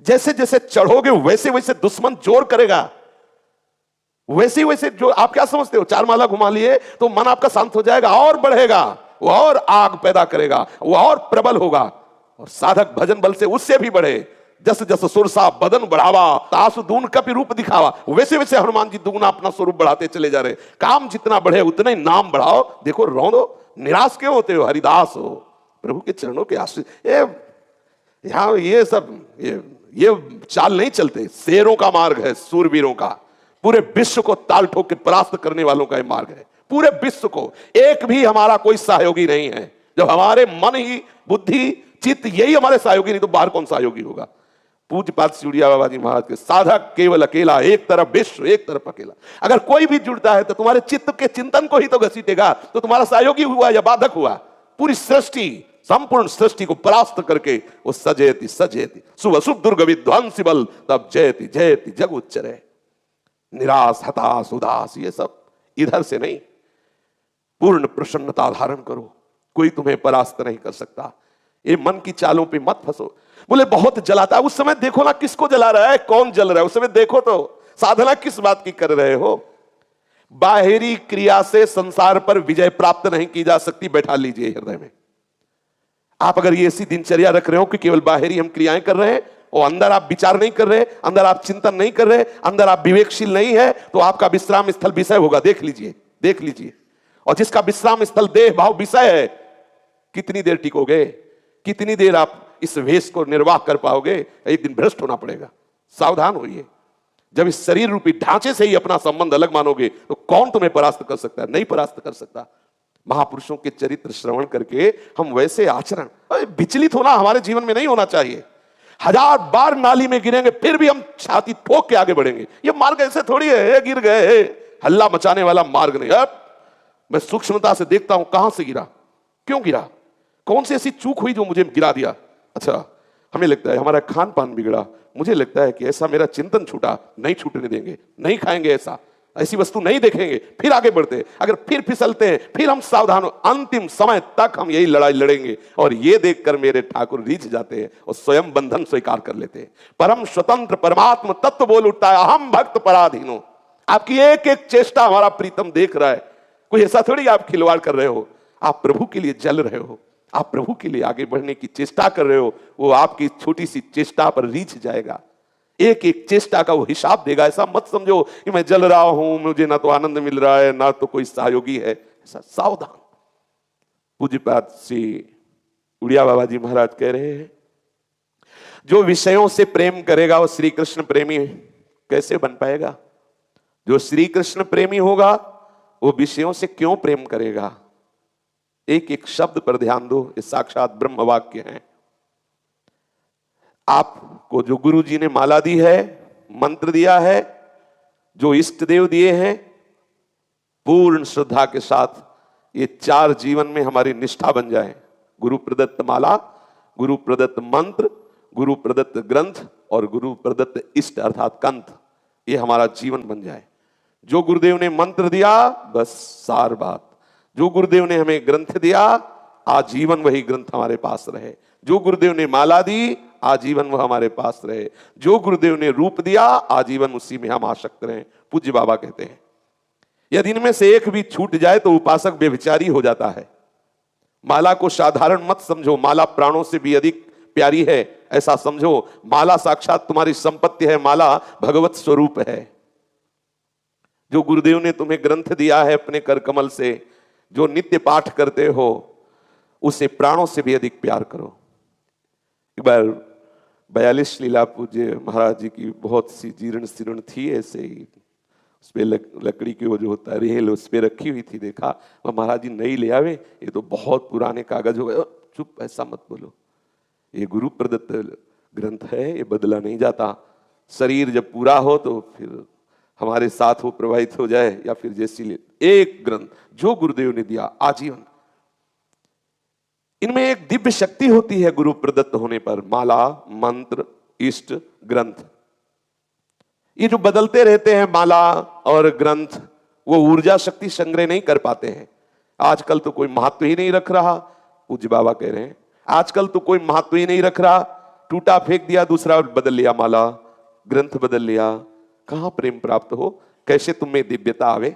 जैसे जैसे चढ़ोगे वैसे वैसे दुश्मन जोर करेगा, वैसे वैसे जो आप क्या समझते हो, 4 माला घुमा लिए तो मन आपका शांत हो जाएगा, और बढ़ेगा, वो और आग पैदा करेगा, वो और प्रबल होगा। और साधक भजन बल से उससे भी बढ़े। जस जस सुरसा बदन बढ़ावा, तासु दून कपि रूप दिखावा, वैसे वैसे हनुमान जी दुगना अपना स्वरूप बढ़ाते चले जा रहे। काम जितना बढ़े उतना ही नाम बढ़ाओ। देखो रो दो, निराश क्यों होते हो, हरिदास हो, प्रभु के चरणों के आश्रित। यहाँ ये सब ये चाल नहीं चलते। शेरों का मार्ग है, सूरवीरों का, पूरे विश्व को ताल ठोक के परास्त करने वालों का ये मार्ग है। पूरे विश्व को, एक भी हमारा कोई सहयोगी नहीं है। जब हमारे मन ही, बुद्धि, चित्त यही हमारे सहयोगी, नहीं तो बाहर कौन सहयोगी होगा। पूज्यपाद श्री उड़िया बाबा जी महाराज के साधक केवल अकेला, एक तरफ विश्व एक तरफ अकेला। अगर कोई भी जुड़ता है तो तुम्हारे चित्त के चिंतन को ही तो घसीटेगा, तो तुम्हारा सहयोगी हुआ या बाधक हुआ। पूरी सृष्टि, संपूर्ण सृष्टि को परास्त करके वो सजयति सजयति शुभ शुभ दुर्ग विध्वंसी बल तब जयति जयति जग उच्चरे। निराश, हताश, उदास, ये सब इधर से नहीं, पूर्ण प्रसन्नता धारण करो। कोई तुम्हें परास्त नहीं कर सकता। ये मन की चालों पे मत फंसो। बोले बहुत जलाता है, उस समय देखो ना किसको जला रहा है, कौन जल रहा है, उस समय देखो तो साधना किस बात की कर रहे हो। बाहरी क्रिया से संसार पर विजय प्राप्त नहीं की जा सकती, बैठा लीजिए हृदय में। आप अगर ये ऐसी दिनचर्या रख रहे हो कि केवल बाहरी हम क्रियाएं कर रहे हैं और अंदर आप विचार नहीं कर रहे, अंदर आप चिंतन नहीं कर रहे, अंदर आप विवेकशील नहीं है, तो आपका विश्राम स्थल विषय होगा। देख लीजिए, देख लीजिए। और जिसका विश्राम स्थल देह भाव विषय है, कितनी देर टिकोगे, कितनी देर आप इस वेश को निर्वाह कर पाओगे। एक दिन भ्रष्ट होना पड़ेगा। सावधान होइए। जब इस शरीर रूपी ढांचे से ही अपना संबंध अलग मानोगे तो कौन तुम्हें परास्त कर सकता है, नहीं परास्त कर सकता। महापुरुषों के चरित्र श्रवण करके हम वैसे आचरण, विचलित होना हमारे जीवन में नहीं होना चाहिए। 1000 बार नाली में गिरेंगे फिर भी हम छाती ठोक के आगे बढ़ेंगे। ये मार्ग ऐसे थोड़ी है, गिर गए, हल्ला मचाने वाला मार्ग नहीं। अब मैं सूक्ष्मता से देखता हूं कहां से गिरा, क्यों गिरा, कौन सी ऐसी चूक हुई जो मुझे गिरा दिया। अच्छा, हमें लगता है हमारा खान पान बिगड़ा, मुझे लगता है कि ऐसा मेरा चिंतन छूटा, नहीं छूटने देंगे, नहीं खाएंगे, ऐसी वस्तु नहीं देखेंगे, फिर आगे बढ़ते। अगर फिर फिसलते हैं फिर हम सावधान हो। अंतिम समय तक हम यही लड़ाई लड़ेंगे। और ये देखकर मेरे ठाकुर रीझ जाते हैं और स्वयं बंधन स्वीकार कर लेते हैं। परम स्वतंत्र परमात्मा तत्व बोल उठता है, अहम भक्त पराधीनो। आपकी एक एक चेष्टा हमारा प्रीतम देख रहा है। कोई ऐसा थोड़ी आप खिलवाड़ कर रहे हो, आप प्रभु के लिए जल रहे हो, आप प्रभु के लिए आगे बढ़ने की चेष्टा कर रहे हो। वो आपकी छोटी सी चेष्टा पर रीझ जाएगा, एक एक चेष्टा का वो हिसाब देगा। ऐसा मत समझो कि मैं जल रहा हूं, मुझे ना तो आनंद मिल रहा है ना तो कोई सहयोगी है। ऐसा सावधान। पूज्यपाद श्री उड़िया बाबा जी महाराज कह रहे हैं, जो विषयों से प्रेम करेगा वो श्री कृष्ण प्रेमी कैसे बन पाएगा। जो श्री कृष्ण प्रेमी होगा वो विषयों से क्यों प्रेम करेगा। एक एक शब्द पर ध्यान दो, ये साक्षात ब्रह्म वाक्य है। आपको जो गुरु जी ने माला दी है, मंत्र दिया है, जो इष्ट देव दिए हैं, पूर्ण श्रद्धा के साथ ये 4 जीवन में हमारी निष्ठा बन जाए। गुरु प्रदत्त माला, गुरु प्रदत्त मंत्र, गुरु प्रदत्त ग्रंथ और गुरु प्रदत्त इष्ट अर्थात कंठ, ये हमारा जीवन बन जाए। जो गुरुदेव ने मंत्र दिया बस सार बात, जो गुरुदेव ने हमें ग्रंथ दिया आजीवन वही ग्रंथ हमारे पास रहे, जो गुरुदेव ने माला दी आजीवन वह हमारे पास रहे, जो गुरुदेव ने रूप दिया आजीवन उसी में हम आसक्त रहे। पूज्य बाबा कहते हैं यदि इनमें से एक भी छूट जाए तो उपासक व्यभिचारी हो जाता है। माला को साधारण मत समझो, माला प्राणों से भी अधिक प्यारी है ऐसा समझो। माला साक्षात तुम्हारी संपत्ति है, माला भगवत स्वरूप है। जो गुरुदेव ने तुम्हें ग्रंथ दिया है अपने कर कमल से, जो नित्य पाठ करते हो, उसे प्राणों से भी अधिक प्यार करो। एक बार 42 लीला पूज्य महाराज जी की बहुत सी जीर्ण शीर्ण थी, ऐसे ही उस पे लकड़ी की वो जो होता है रेल उस पे रखी हुई थी। देखा वह महाराज जी नई ले आवे, ये तो बहुत पुराने कागज हो गए। चुप, ऐसा मत बोलो, ये गुरु प्रदत्त ग्रंथ है, ये बदला नहीं जाता। शरीर जब पूरा हो तो फिर हमारे साथ वो प्रवाहित हो जाए या फिर जैसी ले, एक ग्रंथ जो गुरुदेव ने दिया आजीवन। इनमें एक दिव्य शक्ति होती है गुरु प्रदत्त होने पर। माला, मंत्र, इष्ट, ग्रंथ, ये जो बदलते रहते हैं माला और ग्रंथ, वो ऊर्जा शक्ति संग्रह नहीं कर पाते हैं। आजकल तो कोई महत्व ही नहीं रख रहा। पूज्य बाबा कह रहे हैं आजकल तो कोई महत्व ही नहीं रख रहा। टूटा फेंक दिया, दूसरा बदल लिया माला, ग्रंथ बदल लिया। कहां प्रेम प्राप्त हो, कैसे तुम में दिव्यता आवे।